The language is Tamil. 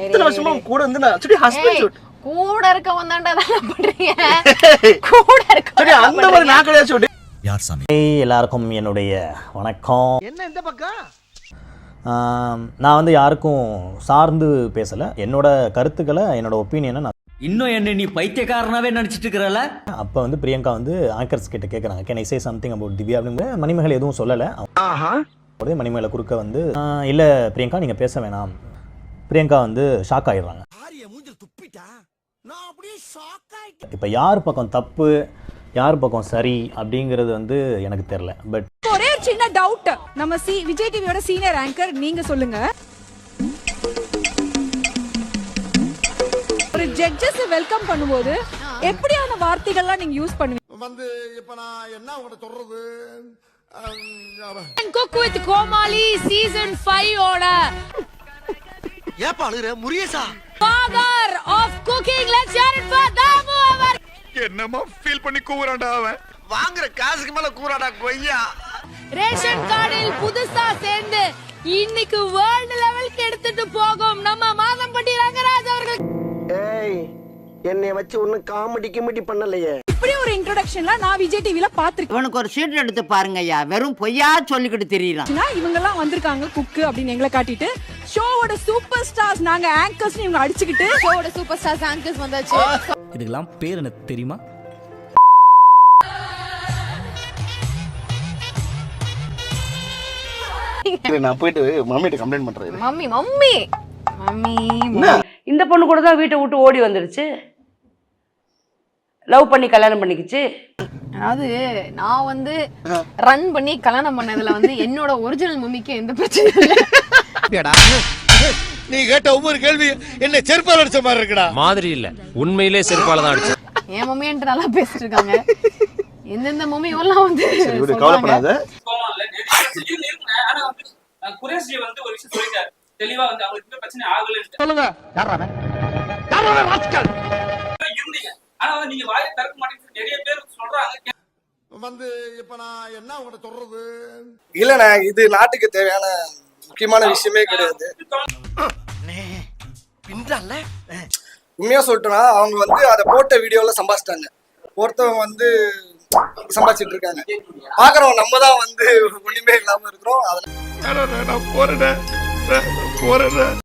இத்தனை வருஷமா கூட வந்து நான் actually husband shoot. கூட இருக்க வந்தாண்டா அதெல்லாம் பண்றீங்க. கூட இருக்க சரி அந்த மாதிரி நான் கிடையாது shoot. யார் சாமி? எல்லாருக்கும் என்னுடைய வணக்கம். என்ன இந்த பக்கம்? நான் வந்து யாருக்கும் சார்ந்து பேசல. என்னோட கருத்துக்களை என்னோட ஒப்பீனியனை நான் இன்னும் என்ன நீ பைத்தியக்காரனாவே நினைச்சிட்டு இருக்கறல. அப்போ வந்து பிரியங்கா வந்து ஆங்கர்ஸ் கிட்ட கேட்குறாங்க, can I say something about Divya அப்படின்னு. மணிமேகலை எதுவும் சொல்லலை. மணிமேகலை குறுக்க வந்து இல்லை பிரியங்கா நீங்கள் பேச வேணாம். பிரியங்கா வந்து ஷாக் ஆகிடுறாங்க. இப்போ யார் பக்கம் தப்பு யார் பக்கம் சரி அப்படிங்கிறது வந்து எனக்கு தெரியல. பட் ஒரே ஒரு சின்ன டவுட், நம்ம விஜய் டிவியோட சீனியர் ஆங்கர் நீங்க சொல்லுங்க, ஒரு ஜட்ஜஸ் வெல்கம் பண்ணும்போது எப்படியான வார்த்தைகள்லாம் நீங்க யூஸ் பண்ணுவீங்க? வந்து இப்ப நான் என்ன உங்கள்ட்ட சொல்றது? குக் வித் கோமாளி சீசன் 5 ஓட ஏப்பா அழுகுற முரியேசா? father of cooking, let's hear it for Damu அவர். என்னமா ஃபீல் பண்ணி கூவுறான்டா அவன். வாங்குற காசுக்கு மேல கூறாடா கொய்யா. ரேஷன் கார்டில் புதுசா சேர்ந்து இன்னைக்கு வேர்ல்ட் லெவலுக்கு எடுத்துட்டு போகும் நம்ம மாதம்பட்டி ரங்கராஜ் அவர்கள். ஏய் என்னைய வச்சு ஒண்ணும் காமெடி பண்ணலையே. இப்படி ஒரு இன்ட்ரோடக்ஷன்லாம் நான் விஜய் டிவில பாத்துருக்கேன். இவனுக்கு ஒரு ஷீட் எடுத்து பாருங்க ஐயா, வெறும் பொய்யா சொல்லிக்கிட்டு தெரியறான். இவங்க எல்லாம் வந்திருக்காங்க குக்கு அப்படின்னு எங்களை காட்டிட்டு ஷோவோட சூப்பர் ஸ்டார்ஸ் நாங்க ஆங்கர்ஸ் இவங்க அடிச்சுக்கிட்டு ஷோவோட சூப்பர் ஸ்டார்ஸ் ஆங்கர்ஸ் வந்தாச்சு. இதுக்கெல்லாம் பேர் என்ன தெரியுமா? நான் போயிட்டு மம்மிட்ட கம்ப்ளைண்ட் பண்றேன். மம்மி மம்மி மம்மி இந்த பொண்ணு கூட தான் வீட்டை விட்டு ஓடி வந்துருச்சு, லவ் பண்ணி கல்யாணம் பண்ணிக்கிச்சு. அதாவது நான் வந்து ரன் பண்ணி கல்யாணம் பண்ணதுல வந்து என்னோட ஒரிஜினல் மம்மிக்கு எந்த பிரச்சனையும் இல்ல. நீ கேட்ட ஒவ்வொரு கேள்வி என்ன செருப்பால அடிச்ச மாதிரி இருக்குடா. மாதிரி இல்ல, உண்மையிலே செருப்பால தான் அடிச்சேன். என் மம்மி என்கிட்ட நல்லா பேசிட்டு இருக்காங்க. எந்தெந்த மம்மி எல்லாம் வந்து கவலைப்படாத. குரேஷி வந்து ஒரு விஷயம் சொல்லிட்டாரு தெளிவா, வந்து அவங்களுக்கு பிரச்சனை ஆகல. சொல்லுங்க யாரா ராஸ்கல் இருந்தீங்க, ஆனா வந்து நீங்க வாயை திறக்க மாட்டேங்குது நிறைய பேர் சொல்றாங்க. வந்து இப்ப நான் என்ன உங்கள்ட்ட சொல்றது? இல்லண்ணா இது நாட்டுக்கு தேவையான முக்கியமான விஷயமே கிடையாது. உண்மையா சொல்லிட்டோம்னா அவங்க வந்து அதை போட்ட வீடியோல சம்பாதிச்சிட்டாங்க. ஒருத்தவங்க வந்து சம்பாதிச்சிட்டு இருக்காங்க, பாக்குறவங்க நம்ம தான் வந்து ஒண்ணுமே இல்லாம இருக்கிறோம். நான் போறேன்.